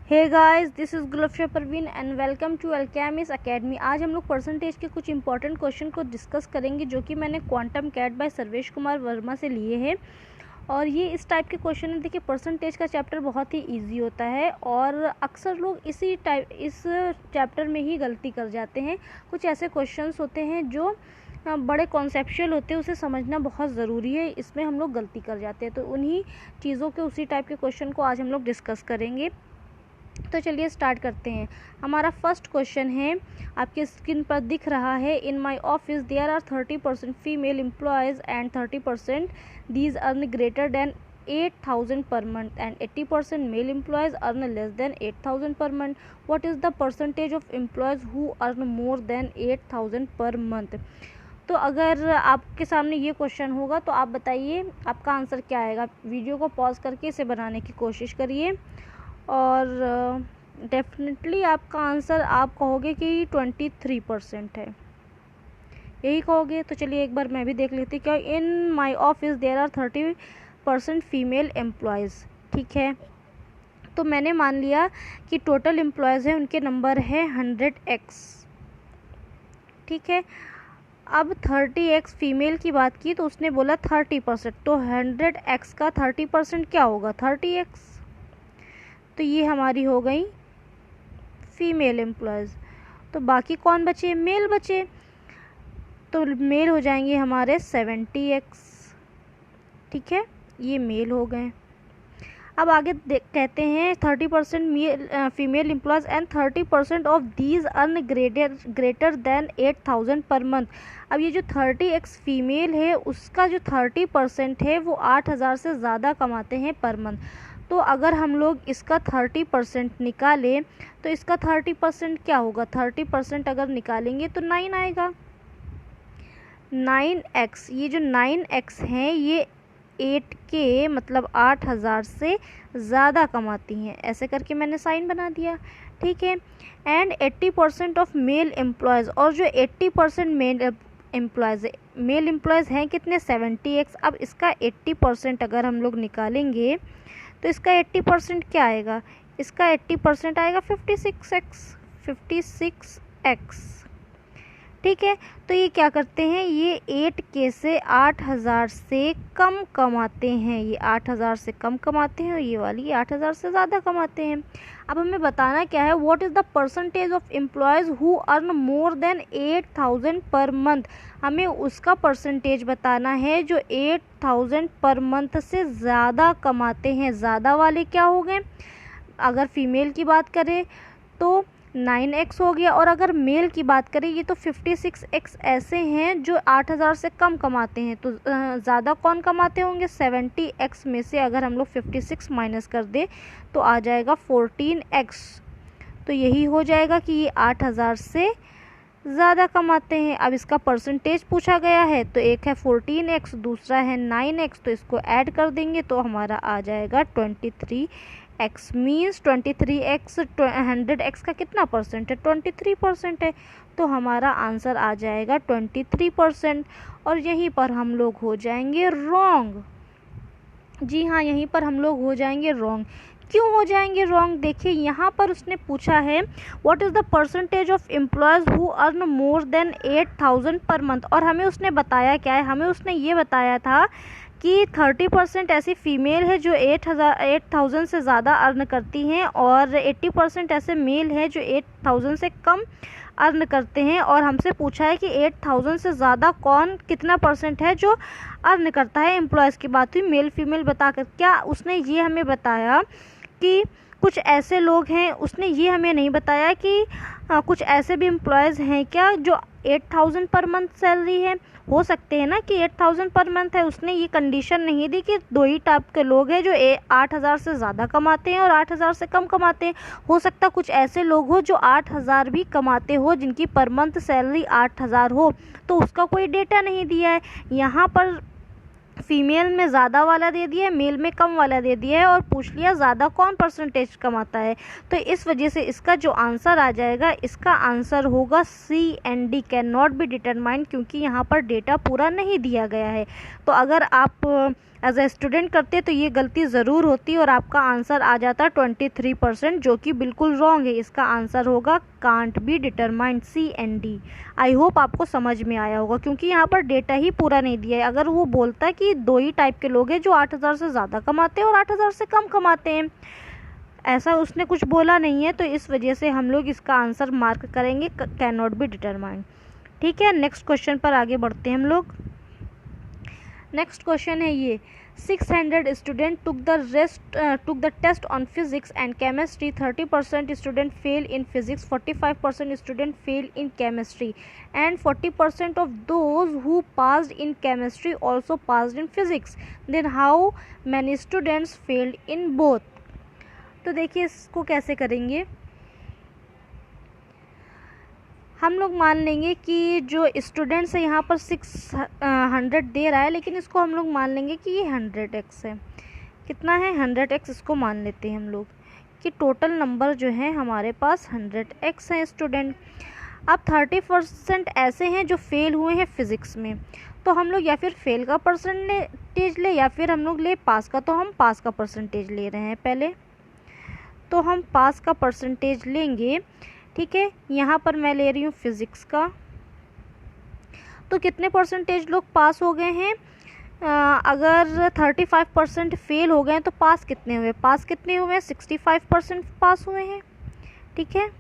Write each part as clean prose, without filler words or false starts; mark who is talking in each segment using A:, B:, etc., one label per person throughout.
A: Hey guys, this is Gulafsha Parveen and welcome to Alchemist Academy. आज हम लोग परसेंटेज के कुछ इंपॉर्टेंट क्वेश्चन को डिस्कस करेंगे जो कि मैंने quantum CAT by Sarvesh Kumar Verma से लिए हैं। और ये इस टाइप के क्वेश्चन है। देखिए, परसेंटेज का चैप्टर बहुत ही इजी होता है और अक्सर लोग इस चैप्टर में ही गलती कर जाते हैं। कुछ ऐसे क्वेश्चंस होते हैं जो बड़े कॉन्सेप्चुअल होते हैं, उसे समझना बहुत ज़रूरी है, इसमें हम लोग गलती कर जाते हैं। तो उन्हीं चीज़ों के उसी टाइप के क्वेश्चन को आज हम लोग डिस्कस करेंगे। तो चलिए स्टार्ट करते हैं। हमारा फर्स्ट क्वेश्चन है, आपके स्क्रीन पर दिख रहा है। In my office there are 30% female employees and 30% these earn greater than 8,000 per month and 80% male employees earn less than 8,000 per month. What is the percentage of employees who earn more than 8,000 per month? तो अगर आपके सामने ये question होगा तो आप बताइए आपका आंसर क्या आएगा। वीडियो को पॉज करके इसे बनाने की कोशिश करिए और डेफिनेटली आपका आंसर आप कहोगे कि 23% है, यही कहोगे। तो चलिए एक बार मैं भी देख लेती क्या। In my office there are 30% female employees. ठीक है, तो मैंने मान लिया कि टोटल एम्प्लॉयज़ है उनके नंबर है 100x। ठीक है, अब 30x फीमेल की बात की तो उसने बोला 30%, तो 100x का 30% क्या होगा? 30x। तो ये हमारी हो गई फीमेल एम्प्लॉयज़। तो बाकी कौन बचे? मेल बचे। तो मेल हो जाएंगे हमारे 70x। ठीक है, ये मेल हो गए। अब आगे कहते हैं 30% female employees and 30% of these earn greater than 8,000 per month. अब ये जो 30x फीमेल है उसका जो 30% है वो 8,000 से ज़्यादा कमाते हैं पर मंथ। तो अगर हम लोग इसका 30% निकालें तो इसका 30% क्या होगा? 30% अगर निकालेंगे तो 9 आएगा। 9x, ये जो 9x हैं ये 8K मतलब 8,000 से ज़्यादा कमाती हैं। ऐसे करके मैंने साइन बना दिया। ठीक है, एंड 80% ऑफ मेल एम्प्लॉयज़, और जो 80% मेल एम्प्लॉयज़ हैं कितने? 70x। अब इसका 80% अगर हम लोग निकालेंगे तो इसका 80% क्या आएगा? इसका 80% आएगा 56x। ठीक है, तो ये क्या करते हैं? ये 8K से 8,000 से कम कमाते हैं। ये 8,000 से कम कमाते हैं और ये वाली 8,000 से ज़्यादा कमाते हैं। अब हमें बताना क्या है, what is the percentage of employees who earn more than 8,000 per month. हमें उसका परसेंटेज बताना है जो 8,000 पर मंथ से ज़्यादा कमाते हैं। ज़्यादा वाले क्या हो गए? अगर फीमेल की बात करें तो 9x हो गया, और अगर मेल की बात करें ये तो 56x ऐसे हैं जो 8,000 से कम कमाते हैं। तो ज़्यादा कौन कमाते होंगे? 70x में से अगर हम लोग 56 माइनस कर दें तो आ जाएगा 14x। तो यही हो जाएगा कि ये 8,000 से ज़्यादा कमाते हैं। अब इसका परसेंटेज पूछा गया है तो एक है 14x, दूसरा है 9x, तो इसको ऐड कर देंगे तो हमारा आ जाएगा 23x। मीन्स 23x 100x का कितना परसेंट है? 23% है। तो हमारा आंसर आ जाएगा 23%। और यहीं पर हम लोग हो जाएंगे रॉन्ग। जी हाँ, यहीं पर हम लोग हो जाएंगे रॉन्ग। क्यों हो जाएंगे रॉन्ग? देखिए, यहाँ पर उसने पूछा है what is the percentage of employees who earn more than 8,000 per month, और हमें उसने बताया क्या है? हमें उसने ये बताया था कि 30% ऐसी फीमेल है जो 8,000 से ज़्यादा अर्न करती हैं और 80% ऐसे मेल है जो 8,000 से कम अर्न करते हैं। और हमसे पूछा है कि 8,000 से ज़्यादा कौन कितना परसेंट है जो अर्न करता है। एम्प्लॉयज़ की बात हुई, मेल फीमेल बताकर क्या उसने ये हमें बताया कि कुछ ऐसे लोग हैं? उसने ये हमें नहीं बताया कि कुछ ऐसे भी एम्प्लॉयज़ हैं क्या जो 8,000 पर मंथ सैलरी है। हो सकते हैं ना कि 8,000 पर मंथ है। उसने ये कंडीशन नहीं दी कि दो ही टाइप के लोग हैं जो 8,000 से ज़्यादा कमाते हैं और 8,000 से कम कमाते हैं। हो सकता कुछ ऐसे लोग हो जो 8,000 भी कमाते हो, जिनकी पर मंथ सैलरी 8,000 हो। तो उसका कोई डेटा नहीं दिया है। यहाँ पर फीमेल में ज़्यादा वाला दे दिया है, मेल में कम वाला दे दिया है, और पूछ लिया ज़्यादा कौन परसेंटेज कमाता है। तो इस वजह से इसका जो आंसर आ जाएगा, इसका आंसर होगा C and D can not be determined, क्योंकि यहाँ पर डेटा पूरा नहीं दिया गया है। तो अगर आप एज ए स्टूडेंट करते तो ये गलती ज़रूर होती और आपका आंसर आ जाता 23%, जो कि बिल्कुल रॉन्ग है। इसका आंसर होगा can't be determined, C and D. I hope आपको समझ में आया होगा, क्योंकि यहाँ पर डेटा ही पूरा नहीं दिया है। अगर वो बोलता कि दो ही टाइप के लोग हैं, जो 8,000 से ज़्यादा कमाते हैं और 8,000 से कम कमाते हैं, ऐसा उसने कुछ बोला नहीं है, तो इस वजह से हम लोग इसका आंसर मार्क करेंगे कैन नॉट बी डिटरमाइंड। ठीक है, नेक्स्ट क्वेश्चन पर आगे बढ़ते हैं हम लोग। नेक्स्ट क्वेश्चन है ये, 600 student took the test on physics and chemistry. 30% student fail in physics, 45% student fail in chemistry and 40% of those who passed in chemistry also passed in physics. Then how many students failed in both. तो देखिए इसको कैसे करेंगे। हम लोग मान लेंगे कि जो स्टूडेंट्स है यहाँ पर 600 दे रहा है, लेकिन इसको हम लोग मान लेंगे कि ये 100x है। कितना है? 100x। इसको मान लेते हैं हम लोग कि टोटल नंबर जो है हमारे पास 100x है स्टूडेंट। अब 30% ऐसे हैं जो फेल हुए हैं फिज़िक्स में, तो हम लोग या फिर फेल का परसेंटेज ले या फिर हम लोग ले पास का। तो हम पास का परसेंटेज ले रहे हैं पहले, तो हम पास का परसेंटेज लेंगे। ठीक है, यहाँ पर मैं ले रही हूँ फिज़िक्स का। तो कितने परसेंटेज लोग पास हो गए हैं? अगर 35% फेल हो गए हैं तो पास कितने हुए? पास कितने हुए हैं? 65% पास हुए हैं। ठीक है,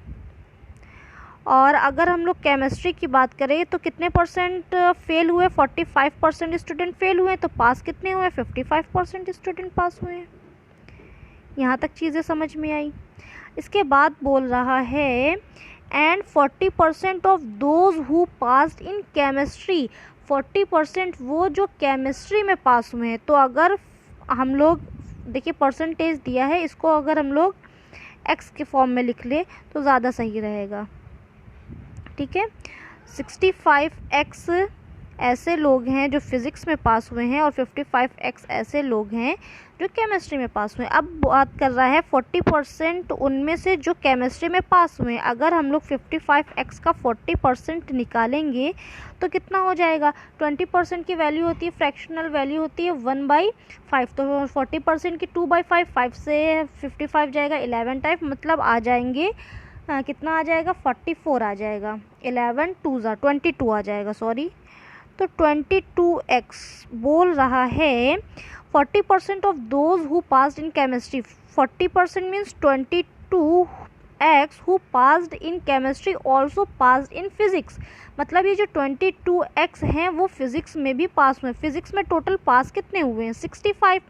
A: और अगर हम लोग केमिस्ट्री की बात करें तो कितने परसेंट फेल हुए? 45% स्टूडेंट फेल हुए, तो पास कितने हुए? 55% स्टूडेंट पास हुए हैं। यहाँ तक चीज़ें समझ में आई। इसके बाद बोल रहा है and 40% of those who passed in chemistry. 40% वो जो केमिस्ट्री में पास हुए हैं। तो अगर हम लोग देखिए परसेंटेज दिया है, इसको अगर हम लोग एक्स के फॉर्म में लिख ले तो ज़्यादा सही रहेगा। ठीक है, 65x ऐसे लोग हैं जो फिज़िक्स में पास हुए हैं और 55x ऐसे लोग हैं जो केमिस्ट्री में पास हुए हैं। अब बात कर रहा है 40% उनमें से जो केमिस्ट्री में पास हुए हैं। अगर हम लोग 55x का 40% निकालेंगे तो कितना हो जाएगा? 20% की वैल्यू होती है, फ्रैक्शनल वैल्यू होती है 1/5। तो 40% की 2/5, 5 से 55 जाएगा 11 टाइप, मतलब आ जाएंगे कितना आ जाएगा? 44 आ जाएगा। 11 2 22 आ जाएगा, सॉरी। तो 22x बोल रहा है 40% of those who passed in chemistry. 40% means 22x who passed in chemistry also passed in physics. मतलब ये जो 22x हैं वो फिजिक्स में भी पास हुए। फिजिक्स में टोटल पास कितने हुए हैं? 65,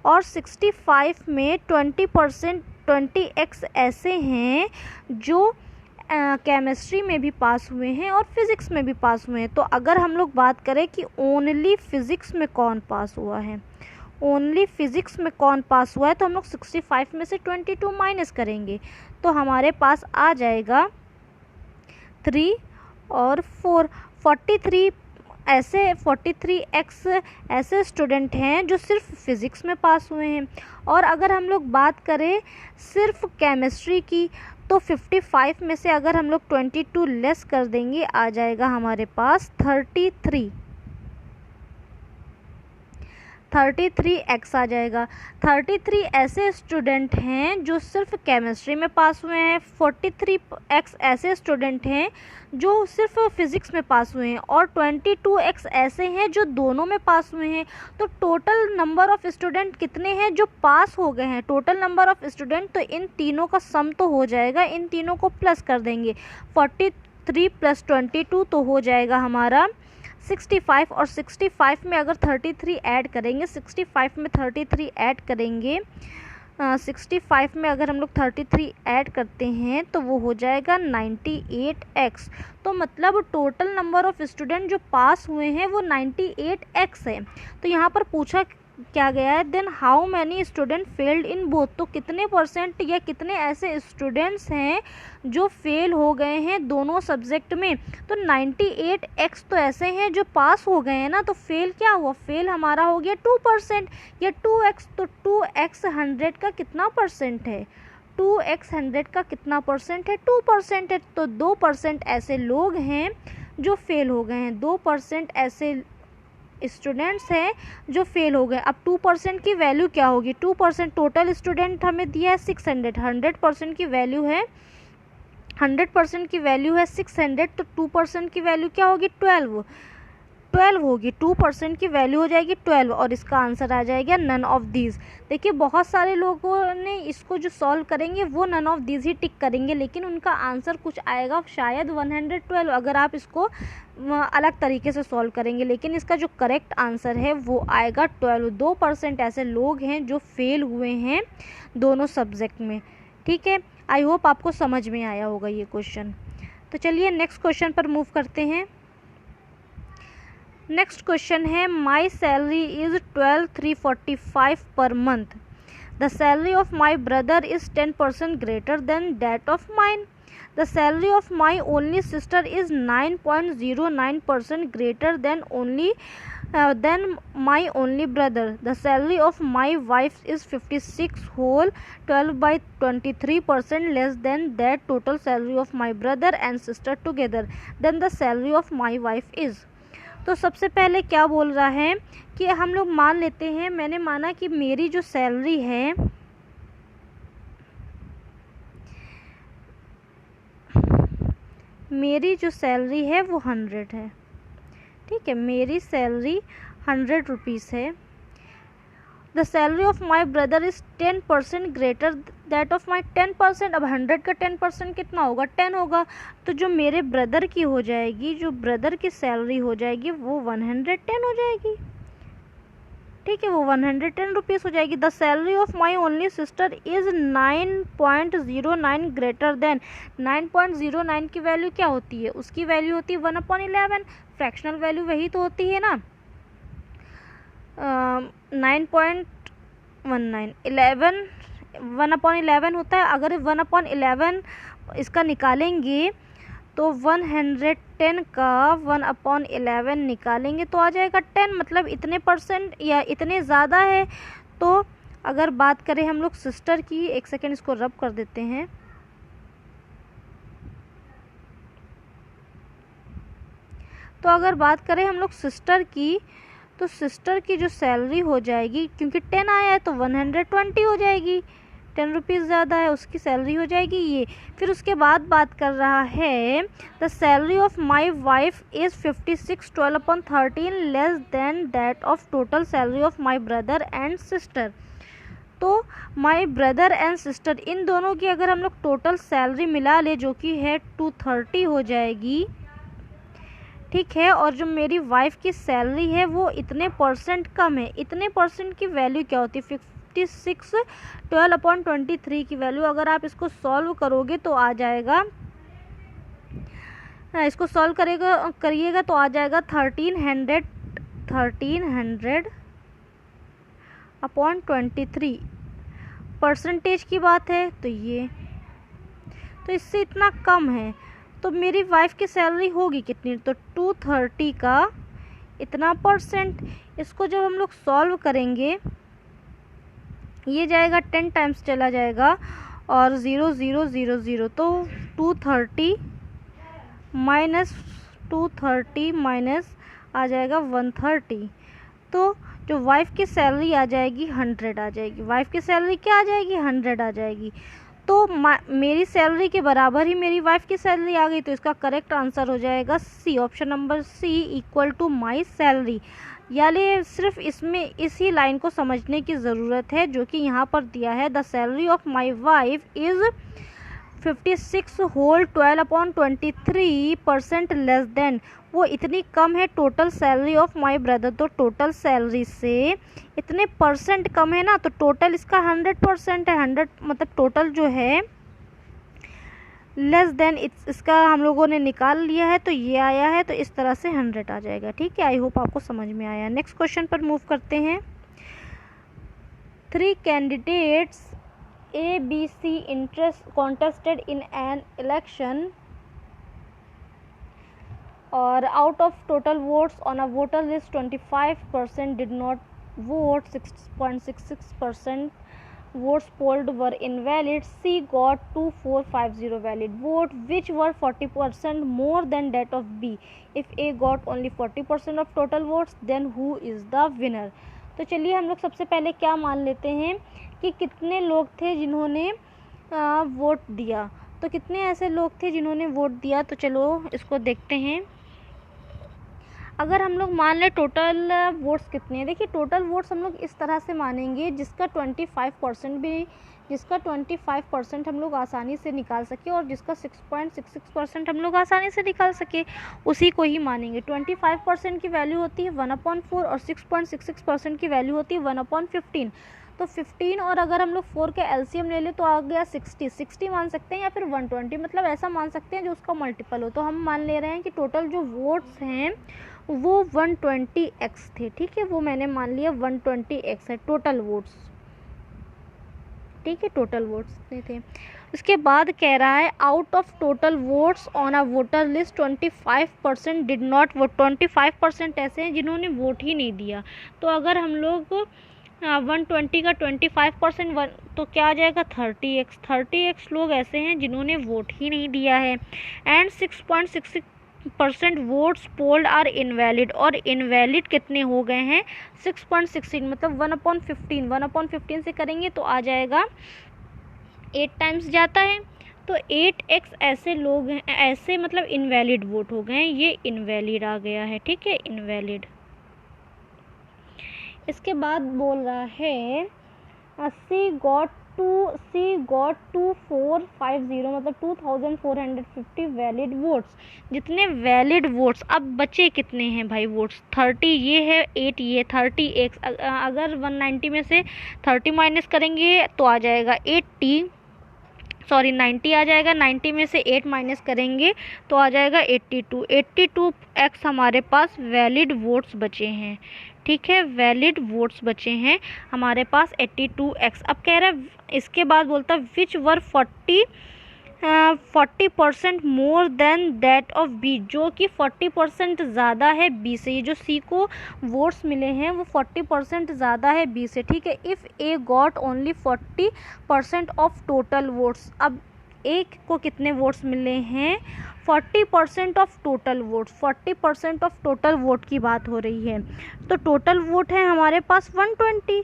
A: और 65 में 20x ऐसे हैं जो केमिस्ट्री में भी पास हुए हैं और फिज़िक्स में भी पास हुए हैं। तो अगर हम लोग बात करें कि ओनली फिज़िक्स में कौन पास हुआ है, ओनली फिज़िक्स में कौन पास हुआ है, तो हम लोग 65 में से 22 माइनस करेंगे तो हमारे पास आ जाएगा 3 और 4। 43x ऐसे स्टूडेंट हैं जो सिर्फ फिज़िक्स में पास हुए हैं। और अगर हम लोग बात करें सिर्फ केमिस्ट्री की तो 55 में से अगर हम लोग 22 लेस कर देंगे आ जाएगा हमारे पास 33x आ जाएगा। 33 ऐसे स्टूडेंट हैं जो सिर्फ केमिस्ट्री में पास हुए हैं, 43x ऐसे स्टूडेंट हैं जो सिर्फ फिज़िक्स में पास हुए हैं और 22x ऐसे हैं जो दोनों में पास हुए हैं। तो टोटल नंबर ऑफ़ स्टूडेंट कितने हैं जो पास हो गए हैं? टोटल नंबर ऑफ़ स्टूडेंट, तो इन तीनों का सम तो हो जाएगा, इन तीनों को प्लस कर देंगे। 43 + 22 तो हो जाएगा हमारा 65, और 65 में अगर 33 ऐड करेंगे, 65 में 33 ऐड करेंगे, 65 में अगर हम लोग 33 ऐड करते हैं तो वो हो जाएगा 98x। तो मतलब टोटल नंबर ऑफ़ स्टूडेंट जो पास हुए हैं वो 98x है। तो यहाँ पर पूछा क्या गया है, then how many student failed in both. तो कितने परसेंट या कितने ऐसे स्टूडेंट्स हैं जो फेल हो गए हैं दोनों सब्जेक्ट में? तो 98x तो ऐसे हैं जो पास हो गए हैं ना, तो फेल क्या हुआ? फेल हमारा हो गया 2%। या 2x, तो 2x 100 का कितना परसेंट है? 2x 100 का कितना परसेंट है? 2% है। तो 2% ऐसे लोग हैं जो फेल हो गए हैं, 2% ऐसे स्टूडेंट्स हैं जो फेल हो गए। अब 2% की वैल्यू क्या होगी, 2% टोटल स्टूडेंट हमें दिया है 600, 100% की वैल्यू है 100% की वैल्यू है 600, तो 2% की वैल्यू क्या होगी 12 होगी। 2% की वैल्यू हो जाएगी 12 और इसका आंसर आ जाएगा नन ऑफ दीज। देखिए बहुत सारे लोगों ने इसको जो सॉल्व करेंगे वो नन ऑफ दीज ही टिक करेंगे, लेकिन उनका आंसर कुछ आएगा शायद 112 अगर आप इसको अलग तरीके से सॉल्व करेंगे, लेकिन इसका जो करेक्ट आंसर है वो आएगा 12। 2% ऐसे लोग हैं जो फेल हुए हैं दोनों सब्जेक्ट में। ठीक है, आई होप आपको समझ में आया होगा ये क्वेश्चन। तो चलिए नेक्स्ट क्वेश्चन पर मूव करते हैं। नेक्स्ट क्वेश्चन है my salary is 12,345 per month. The salary of my brother is 10% greater than that of mine. The salary of my only sister is 9.09% greater than my only brother. The salary of my wife is 56 whole 12/23% less than that total salary of my brother and sister together. Then the salary of my wife is. तो सबसे पहले क्या बोल रहा है कि हम लोग मान लेते हैं, मैंने माना कि मेरी जो सैलरी है वो 100 है। ठीक है, मेरी सैलरी 100 रुपीज़ है। The salary of my brother is 10% greater that of my 10%। अब 100 का 10% कितना होगा 10 होगा, तो जो मेरे ब्रदर की हो जाएगी, जो ब्रदर की सैलरी हो जाएगी वो 110 हो जाएगी। ठीक है, वो 110 रुपीज़ हो जाएगी। The salary of my only sister is 9.09 greater then. 9.09 की वैल्यू क्या होती है, उसकी वैल्यू होती है 1/11। फ्रैक्शनल वैल्यू वही तो होती है ना। 9.19 1/11 होता है। अगर 1/11 इसका निकालेंगे तो 110 का 1/11 निकालेंगे तो आ जाएगा 10, मतलब इतने परसेंट या इतने ज़्यादा है। तो अगर बात करें हम लोग सिस्टर की, एक सेकेंड इसको रब कर देते हैं। तो अगर बात करें हम लोग सिस्टर की, तो सिस्टर की जो सैलरी हो जाएगी, क्योंकि 10 आया है तो 120 हो जाएगी, 10 रुपीज़ ज़्यादा है, उसकी सैलरी हो जाएगी ये। फिर उसके बाद बात कर रहा है the salary of my wife is 56 12/13 less than that of total salary of my brother and sister. तो माई ब्रदर एंड सिस्टर इन दोनों की अगर हम लोग टोटल सैलरी मिला ले जो कि है 230 हो जाएगी। ठीक है, और जो मेरी वाइफ की सैलरी है वो इतने परसेंट कम है। इतने परसेंट की वैल्यू क्या होती है 56 12/23 की वैल्यू। अगर आप इसको सॉल्व करोगे तो आ जाएगा, इसको सॉल्व करिएगा तो आ जाएगा 1300/23। परसेंटेज की बात है तो ये, तो इससे इतना कम है। तो मेरी वाइफ की सैलरी होगी कितनी, तो 230 का इतना परसेंट। इसको जब हम लोग सॉल्व करेंगे ये जाएगा 10 टाइम्स चला जाएगा और 0 0 0 0, तो 230 माइनस आ जाएगा 130। तो जो वाइफ की सैलरी आ जाएगी 100 आ जाएगी। वाइफ की सैलरी क्या आ जाएगी 100 आ जाएगी। तो मेरी सैलरी के बराबर ही मेरी वाइफ की सैलरी आ गई, तो इसका करेक्ट आंसर हो जाएगा C, option number C equal to my salary. यानी सिर्फ इसमें इसी लाइन को समझने की ज़रूरत है जो कि यहाँ पर दिया है the salary of my wife is 56 whole 12/23% less than. वो इतनी कम है total salary of my brother, तो टोटल सैलरी से इतने परसेंट कम है ना, तो टोटल इसका 100% है। 100 मतलब टोटल जो है लेस देन इसका हम लोगों ने निकाल लिया है, तो ये आया है, तो इस तरह से 100 आ जाएगा। ठीक है, आई होप आपको समझ में आया। नेक्स्ट क्वेश्चन पर मूव करते हैं। 3 candidates A, B, C contested in an election, or out of total votes on a voter list 25% did not vote, 6.66% votes polled were invalid, C got 2450 valid vote, which were 40% more than that of B. If A got only 40% of total votes, then who is the winner? तो चलिए हम लोग सबसे पहले क्या मान लेते हैं कि कितने लोग थे जिन्होंने वोट दिया। तो कितने ऐसे लोग थे जिन्होंने वोट दिया, तो चलो इसको देखते हैं। अगर हम लोग मान लें टोटल वोट्स कितने हैं, देखिए टोटल वोट्स हम लोग इस तरह से मानेंगे जिसका 25% हम लोग आसानी से निकाल सके और जिसका 6.66% हम लोग आसानी से निकाल सके, उसी को ही मानेंगे। 25% की वैल्यू होती है 1/4 और 6.66% की वैल्यू होती है 1/15। तो 15 और अगर हम लोग 4 के एलसीएम ले ले तो आ गया 60 मान सकते हैं या फिर 120, मतलब ऐसा मान सकते हैं जो उसका मल्टीपल हो। तो हम मान ले रहे हैं कि टोटल जो वोट्स हैं वो 120x थे, ठीक है, वो मैंने मान लिया 120x है टोटल वोट्स, ठीक है, टोटल वोट्स थे। उसके बाद कह रहा है out of total votes on a voter list 25% did not vote, 25% ऐसे हैं जिन्होंने वोट ही नहीं दिया। तो अगर हम लोग 120 का 25% तो क्या आ जाएगा 30x लोग ऐसे हैं जिन्होंने वोट ही नहीं दिया है। And 6.66% votes polled are invalid, और इनवैलिड कितने हो गए हैं 6.16, मतलब 1/15, 1/15 से करेंगे तो आ जाएगा 8 टाइम्स जाता है, तो 8x ऐसे लोग हैं, ऐसे मतलब इनवैलिड वोट हो गए हैं, ये इनवैलिड आ गया है, ठीक है, इनवैलिड। इसके बाद बोल रहा है सी गॉट 2450 मतलब 2450 वैलिड वोट्स। जितने वैलिड वोट्स, अब बचे कितने हैं भाई वोट्स, 30 ये है, 8 ये, 30x, अगर 190 में से 30 माइनस करेंगे तो आ जाएगा 90 आ जाएगा, 90 में से 8 माइनस करेंगे तो आ जाएगा 82x हमारे पास वैलिड वोट्स बचे हैं, ठीक है, वैलिड वोट्स बचे हैं हमारे पास 82x। अब कह रहा है इसके बाद बोलता है which were 40% more than that of B, जो कि 40% ज़्यादा है बी से। ये जो सी को वोट्स मिले हैं वो 40% ज़्यादा है बी से, ठीक है। If A got only 40% of total votes, अब ए को कितने वोट्स मिले हैं 40% of total votes, 40% of total vote की बात हो रही है। तो टोटल वोट है हमारे पास 120,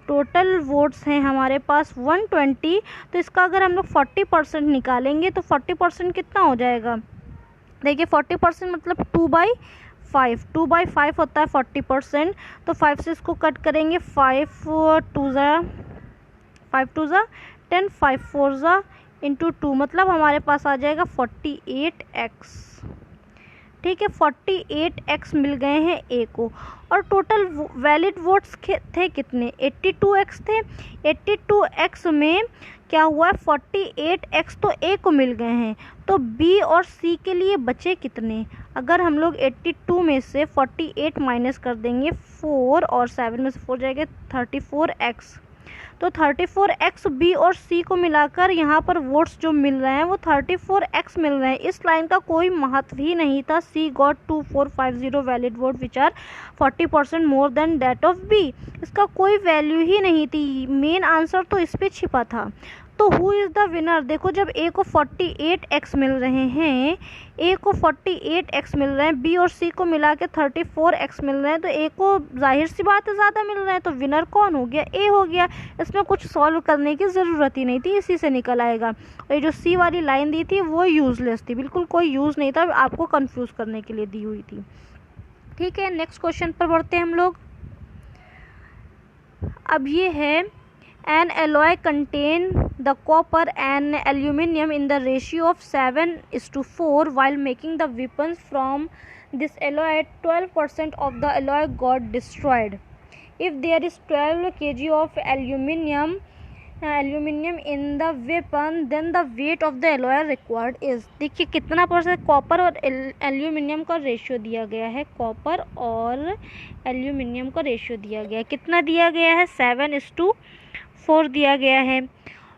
A: टोटल वोट्स हैं हमारे पास 120, तो इसका अगर हम लोग 40% निकालेंगे तो 40% कितना हो जाएगा, देखिए 40% मतलब 2/5 होता है 40%, तो 5 से इसको कट करेंगे, 5 2 ज़ा 10, 5 4 ज़ा इंटू 2, मतलब हमारे पास आ जाएगा 48x, ठीक है, 48x मिल गए हैं ए को। और टोटल वैलिड वोट्स थे कितने 82x थे, 82x में क्या हुआ है 48x तो ए को मिल गए हैं, तो बी और सी के लिए बचे कितने, अगर हम लोग 82 में से 48 माइनस कर देंगे 4 और 7 में से 4 जाएगा 34x, तो 34x बी और सी को मिलाकर यहाँ पर वोट्स जो मिल रहे हैं वो 34x मिल रहे हैं। इस लाइन का कोई महत्व ही नहीं था। C got 2450 valid vote which are 40% more than that of B, इसका कोई वैल्यू ही नहीं थी, मेन आंसर तो इस पे छिपा था। तो हु इज़ द विनर, देखो जब ए को 48x मिल रहे हैं, ए को 48x मिल रहे हैं, बी और सी को मिला के 34x मिल रहे हैं, तो ए को जाहिर सी बात है ज़्यादा मिल रहे हैं, तो विनर कौन हो गया, ए हो गया। इसमें कुछ सॉल्व करने की ज़रूरत ही नहीं थी, इसी से निकल आएगा। और ये जो सी वाली लाइन दी थी वो यूज़लेस थी, बिल्कुल कोई यूज़ नहीं था, आपको कन्फ्यूज़ करने के लिए दी हुई थी, ठीक है। नेक्स्ट क्वेश्चन पर बढ़ते हैं हम लोग। अब ये है an alloy contain the copper and aluminum in the ratio of 7:4 while making the weapons from this alloy 12% of the alloy got destroyed. If there is 12 kg of aluminum in the weapon then the weight of the alloy required is, देखिए कितना percent copper और aluminium का ratio दिया गया है, copper और aluminium का ratio दिया गया है, कितना दिया गया है 7:4 दिया गया है।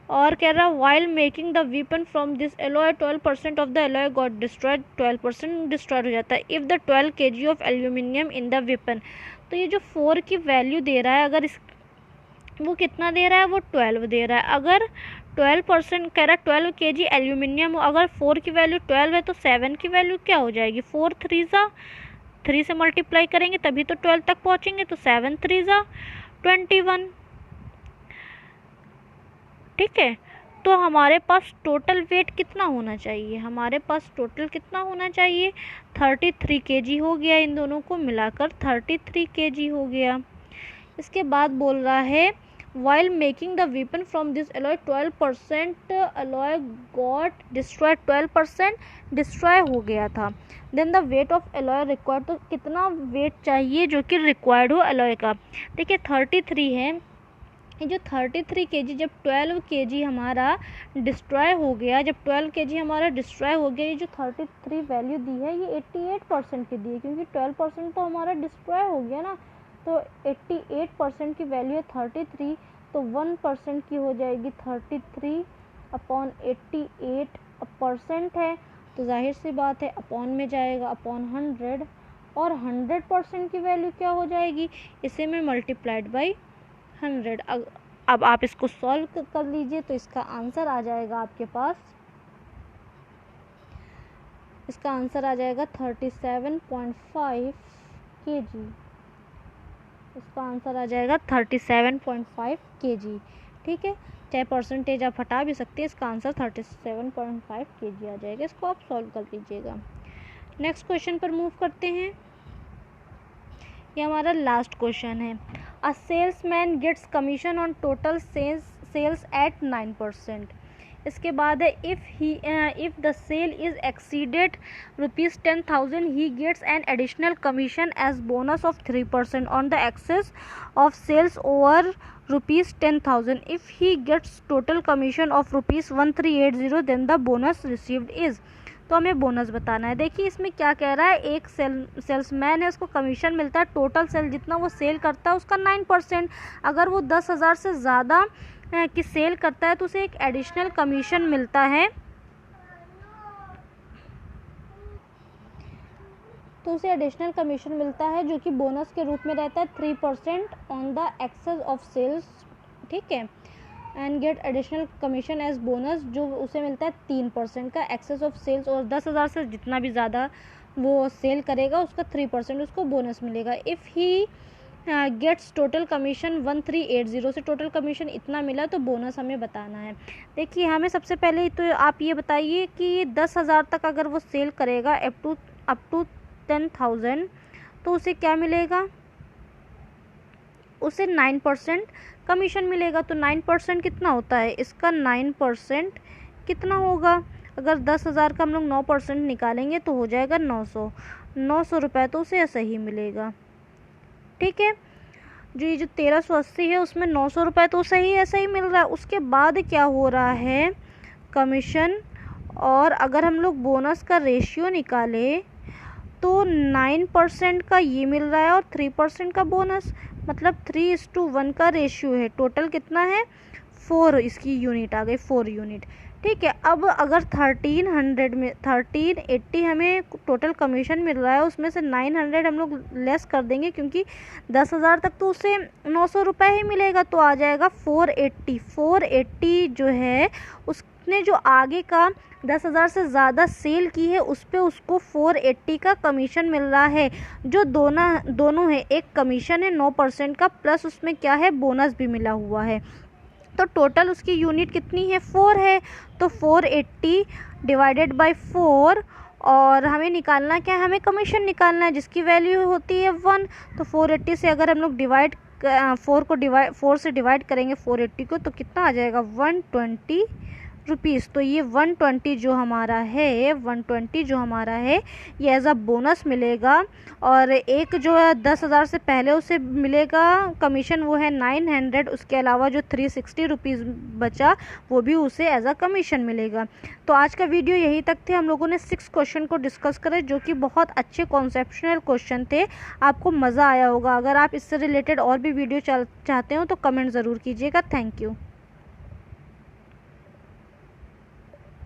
A: और कह रहा while making the weapon from this alloy 12% of the alloy got destroyed, 12% destroyed हो जाता है। If the 12 kg of aluminium in the weapon, तो ये जो 4 की वैल्यू दे रहा है, अगर वो कितना दे रहा है, वो 12 दे रहा है। अगर 12% कह रहा है 12 kg एल्यूमिनियम, अगर 4 की वैल्यू 12 है तो 7 की वैल्यू क्या हो जाएगी, 4 3 ज़ा 3 से मल्टीप्लाई करेंगे तभी तो 12 तक पहुंचेंगे, तो 7 3 ज़ा 21। ठीक है, तो हमारे पास टोटल वेट कितना होना चाहिए, हमारे पास टोटल कितना होना चाहिए, 33 kg हो गया, इन दोनों को मिलाकर 33 kg हो गया। इसके बाद बोल रहा है while making the weapon from this alloy 12% alloy got destroyed, 12% destroy हो गया था। Then the weight of alloy required, तो कितना वेट चाहिए जो कि रिक्वायर्ड हो alloy का। देखिए 33 है, ये जो 33 kg जब 12 kg हमारा डिस्ट्रॉय हो गया, जब 12 kg हमारा डिस्ट्रॉय हो गया, ये जो 33 वैल्यू दी है ये 88% की दी है, क्योंकि 12% तो हमारा डिस्ट्रॉय हो गया ना, तो 88% की वैल्यू है 33, तो 1% की हो जाएगी 33 अपॉन 88% है, तो जाहिर सी बात है अपॉन में जाएगा अपॉन 100, और 100% की वैल्यू क्या हो जाएगी, इसे में मल्टीप्लाइड बाई 100। अब आप इसको सॉल्व कर लीजिए तो इसका आंसर आ जाएगा आपके पास, इसका आंसर आ जाएगा 37.5 kg, इसका आंसर आ जाएगा 37.5 kg। ठीक है, चाहे परसेंटेज आप हटा भी सकते हैं, इसका आंसर 37.5 kg आ जाएगा, इसको आप सॉल्व कर लीजिएगा। नेक्स्ट क्वेश्चन पर मूव करते हैं, ये हमारा लास्ट क्वेश्चन है। A salesman gets commission on total sales at 9%। इसके बाद है if the sale is exceeded ₹10,000 he gets an additional commission as bonus of 3% on the excess of sales over ₹10,000। If he gets total commission of ₹1380 then the bonus received is. तो हमें bonus बताना है। देखिए इसमें क्या कह रहा है, एक सेल्समैन है, उसको कमीशन मिलता है टोटल सेल जितना वो सेल करता है उसका 9%। अगर वो 10,000 से ज़्यादा की सेल करता है तो उसे एक एडिशनल कमीशन मिलता है, तो उसे एडिशनल कमीशन मिलता है जो कि बोनस के रूप में रहता है 3% on the excess of sales. ठीक है, and get additional commission as bonus, जो उसे मिलता है 3% का एक्सेस ऑफ सेल्स, और 10,000 से जितना भी ज़्यादा वो सेल करेगा उसका 3% उसको बोनस मिलेगा। If he gets total commission 1380, से टोटल कमीशन इतना मिला तो बोनस हमें बताना है। देखिए हमें सबसे पहले तो आप ये बताइए कि ये 10,000 तक अगर वो सेल करेगा अप टू 10,000 तो उसे क्या मिलेगा, उसे 9% कमीशन मिलेगा। तो 9% कितना होता है, इसका 9% कितना होगा, अगर 10,000 का हम लोग 9% निकालेंगे तो हो जाएगा 900 रुपये, तो उसे ऐसा ही मिलेगा। ठीक है, जो ये जो 1380 है उसमें 900 रुपये तो सही ऐसा ही मिल रहा है। उसके बाद क्या हो रहा है, कमीशन, और अगर हम लोग बोनस का रेशियो निकाले तो 9% का ये मिल रहा है और 3% का बोनस, मतलब 3:1 का रेशियो है। टोटल कितना है, 4, इसकी यूनिट आ गई 4 यूनिट। ठीक है, अब अगर 1380 हमें टोटल कमीशन मिल रहा है, उसमें से 900 हम लोग लेस कर देंगे क्योंकि 10,000 तक तो उसे 900 रुपये ही मिलेगा, तो आ जाएगा 480 जो है उसने जो आगे का 10,000 से ज़्यादा सेल की है उस पर उसको 480 का कमीशन मिल रहा है। जो दोनों है, एक कमीशन है 9% का, प्लस उसमें क्या है, बोनस भी मिला हुआ है, तो टोटल उसकी यूनिट कितनी है, 4 है। तो 480 डिवाइडेड बाय 4, और हमें निकालना क्या है, हमें कमीशन निकालना है जिसकी वैल्यू होती है 1। तो 480 से अगर हम लोग 4 से डिवाइड करेंगे 480 को, तो कितना आ जाएगा, 120 रुपीज़। तो ये 120 जो हमारा है, 120 जो हमारा है ये एज अ बोनस मिलेगा। और एक जो है 10,000 से पहले उसे मिलेगा कमीशन, वो है 900, उसके अलावा जो 360 रुपीज़ बचा वो भी उसे एज अ कमीशन मिलेगा। तो आज का वीडियो यहीं तक थे, हम लोगों ने 6 क्वेश्चन को डिस्कस करे जो कि बहुत अच्छे कॉन्सेप्शनल क्वेश्चन थे, आपको मज़ा आया होगा। अगर आप इससे रिलेटेड और भी वीडियो चाहते हो तो कमेंट ज़रूर कीजिएगा। Thank you.